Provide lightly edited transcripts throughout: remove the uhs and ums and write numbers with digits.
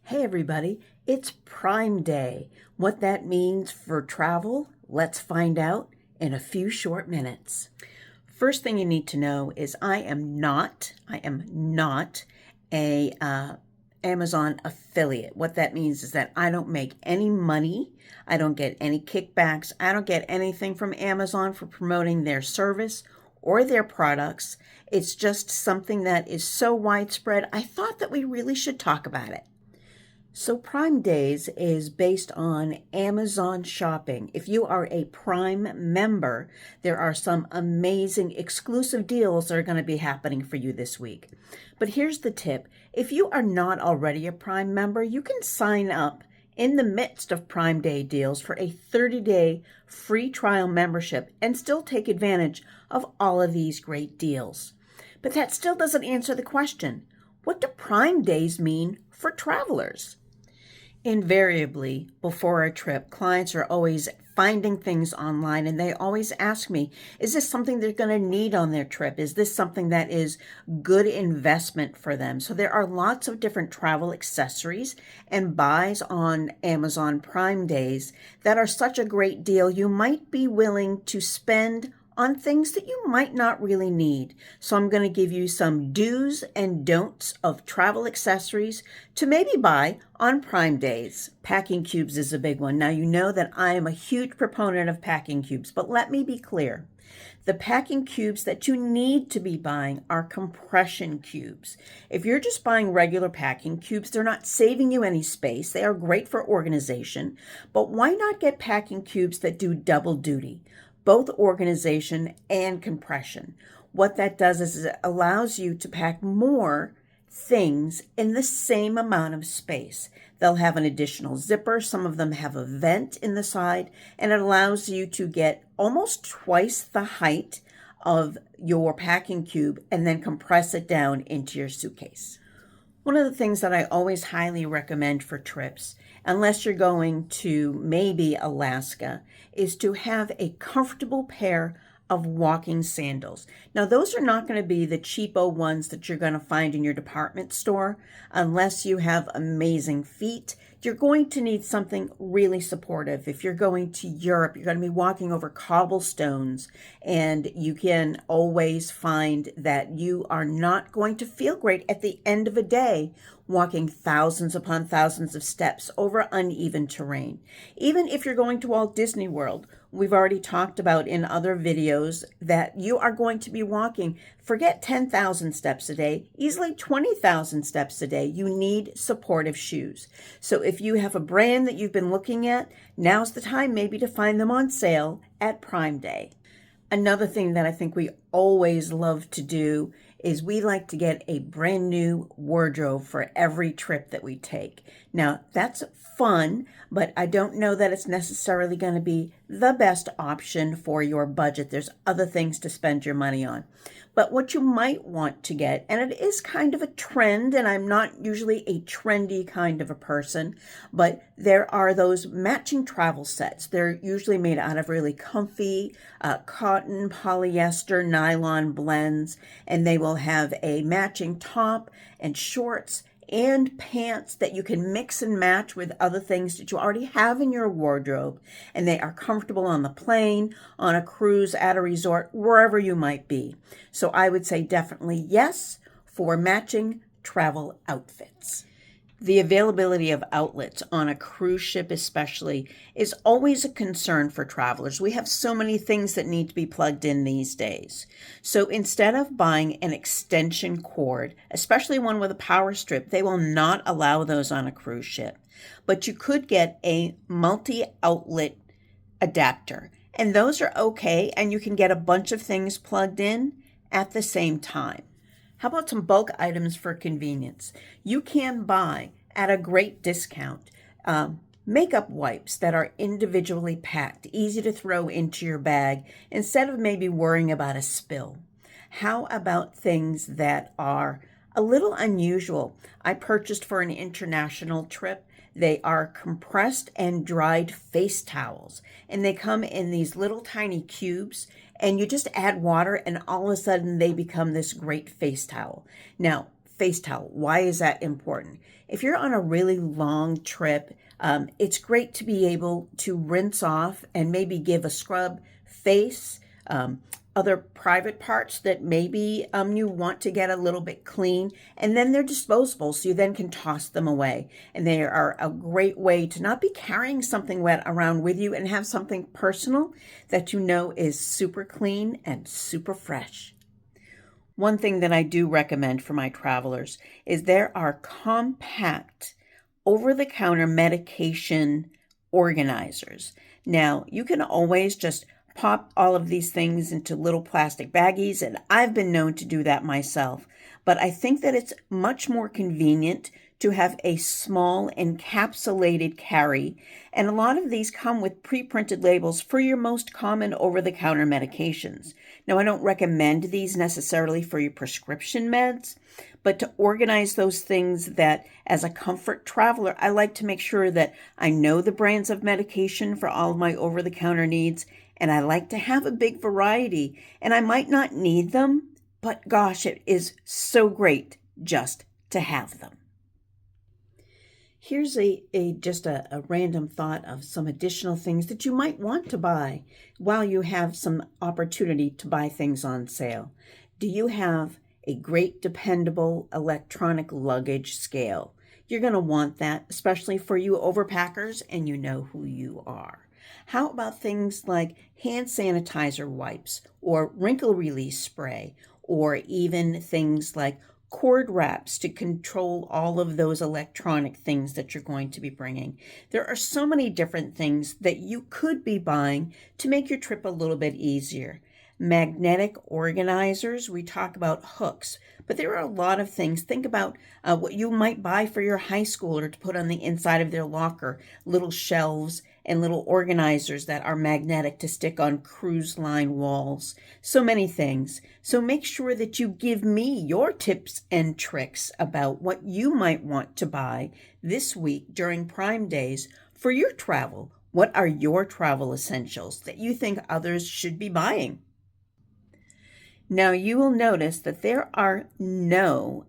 Hey everybody, it's Prime Day. What that means for travel, let's find out in a few short minutes. First thing you need to know is I am not a Amazon affiliate. What that means is that I don't make any money. I don't get any kickbacks. I don't get anything from Amazon for promoting their service or their products. It's just something that is so widespread. I thought that we really should talk about it. So Prime Days is based on Amazon shopping. If you are a Prime member, there are some amazing exclusive deals that are going to be happening for you this week. But here's the tip. If you are not already a Prime member, you can sign up in the midst of Prime Day deals for a 30-day free trial membership and still take advantage of all of these great deals. But that still doesn't answer the question. What do Prime Days mean for travelers? Invariably, before a trip, clients are always finding things online and they always ask me, is this something they're going to need on their trip? Is this something that is good investment for them? So there are lots of different travel accessories and buys on Amazon Prime Days that are such a great deal you might be willing to spend on things that you might not really need. So I'm going to give you some do's and don'ts of travel accessories to maybe buy on Prime Days. Packing cubes is a big one. Now you know that I am a huge proponent of packing cubes, but let me be clear. The packing cubes that you need to be buying are compression cubes. If you're just buying regular packing cubes, they're not saving you any space. They are great for organization, but why not get packing cubes that do double duty? Both organization and compression. What that does is it allows you to pack more things in the same amount of space. They'll have an additional zipper. Some of them have a vent in the side, and it allows you to get almost twice the height of your packing cube and then compress it down into your suitcase. One of the things that I always highly recommend for trips, unless you're going to maybe Alaska, is to have a comfortable pair of walking sandals. Now, those are not going to be the cheapo ones that you're going to find in your department store. Unless you have amazing feet, you're going to need something really supportive. If you're going to Europe, you're going to be walking over cobblestones, and you can always find that you are not going to feel great at the end of a day walking thousands upon thousands of steps over uneven terrain. Even if you're going to Walt Disney World, we've already talked about in other videos that you are going to be walking, forget 10,000 steps a day, easily 20,000 steps a day. You need supportive shoes. So if you have a brand that you've been looking at, now's the time maybe to find them on sale at Prime Day. Another thing that I think we always love to do is we like to get a brand new wardrobe for every trip that we take. Now, that's fun, but I don't know that it's necessarily going to be the best option for your budget. There's other things to spend your money on. But what you might want to get, and it is kind of a trend, and I'm not usually a trendy kind of a person, but there are those matching travel sets. They're usually made out of really comfy cotton, polyester, nylon blends, and they will have a matching top and shorts and pants that you can mix and match with other things that you already have in your wardrobe, and they are comfortable on the plane, on a cruise, at a resort, wherever you might be. So I would say definitely yes for matching travel outfits. The availability of outlets on a cruise ship especially is always a concern for travelers. We have so many things that need to be plugged in these days. So instead of buying an extension cord, especially one with a power strip, they will not allow those on a cruise ship. But you could get a multi-outlet adapter, and those are okay, and you can get a bunch of things plugged in at the same time. How about some bulk items for convenience? You can buy at a great discount makeup wipes that are individually packed, easy to throw into your bag instead of maybe worrying about a spill. How about things that are a little unusual? I purchased for an international trip. They are compressed and dried face towels, and they come in these little tiny cubes, and you just add water and all of a sudden they become this great face towel. Now, face towel. Why is that important? If you're on a really long trip, it's great to be able to rinse off and maybe give a scrub face, other private parts that maybe you want to get a little bit clean, and then they're disposable, so you then can toss them away. And they are a great way to not be carrying something wet around with you and have something personal that you know is super clean and super fresh. One thing that I do recommend for my travelers is there are compact over-the-counter medication organizers. Now, you can always just pop all of these things into little plastic baggies, and I've been known to do that myself. But I think that it's much more convenient to have a small encapsulated carry, and a lot of these come with pre-printed labels for your most common over-the-counter medications. Now, I don't recommend these necessarily for your prescription meds, but to organize those things that, as a comfort traveler, I like to make sure that I know the brands of medication for all of my over-the-counter needs, and I like to have a big variety, and I might not need them, but gosh, it is so great just to have them. Here's just a random thought of some additional things that you might want to buy while you have some opportunity to buy things on sale. Do you have a great dependable electronic luggage scale? You're going to want that, especially for you overpackers, and you know who you are. How about things like hand sanitizer wipes or wrinkle release spray, or even things like cord wraps to control all of those electronic things that you're going to be bringing? There are so many different things that you could be buying to make your trip a little bit easier. Magnetic organizers, we talk about hooks, but there are a lot of things. Think about what you might buy for your high schooler to put on the inside of their locker, little shelves and little organizers that are magnetic to stick on cruise line walls. So many things. So make sure that you give me your tips and tricks about what you might want to buy this week during Prime Days for your travel. What are your travel essentials that you think others should be buying? Now you will notice that there are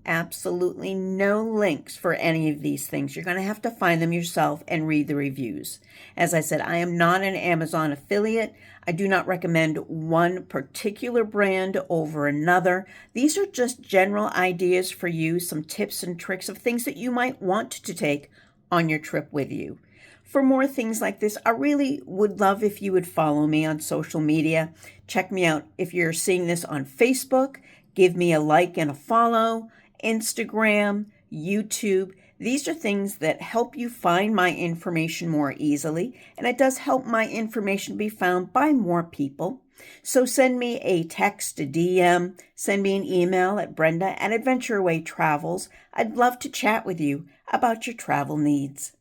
absolutely no links for any of these things. You're going to have to find them yourself and read the reviews. As I said, I am not an Amazon affiliate. I do not recommend one particular brand over another. These are just general ideas for you, some tips and tricks of things that you might want to take on your trip with you. For more things like this, I really would love if you would follow me on social media. Check me out if you're seeing this on Facebook. Give me a like and a follow. Instagram, YouTube. These are things that help you find my information more easily, and it does help my information be found by more people. So send me a text, a DM, send me an email at Brenda@AdventureAwayTravels. I'd love to chat with you about your travel needs.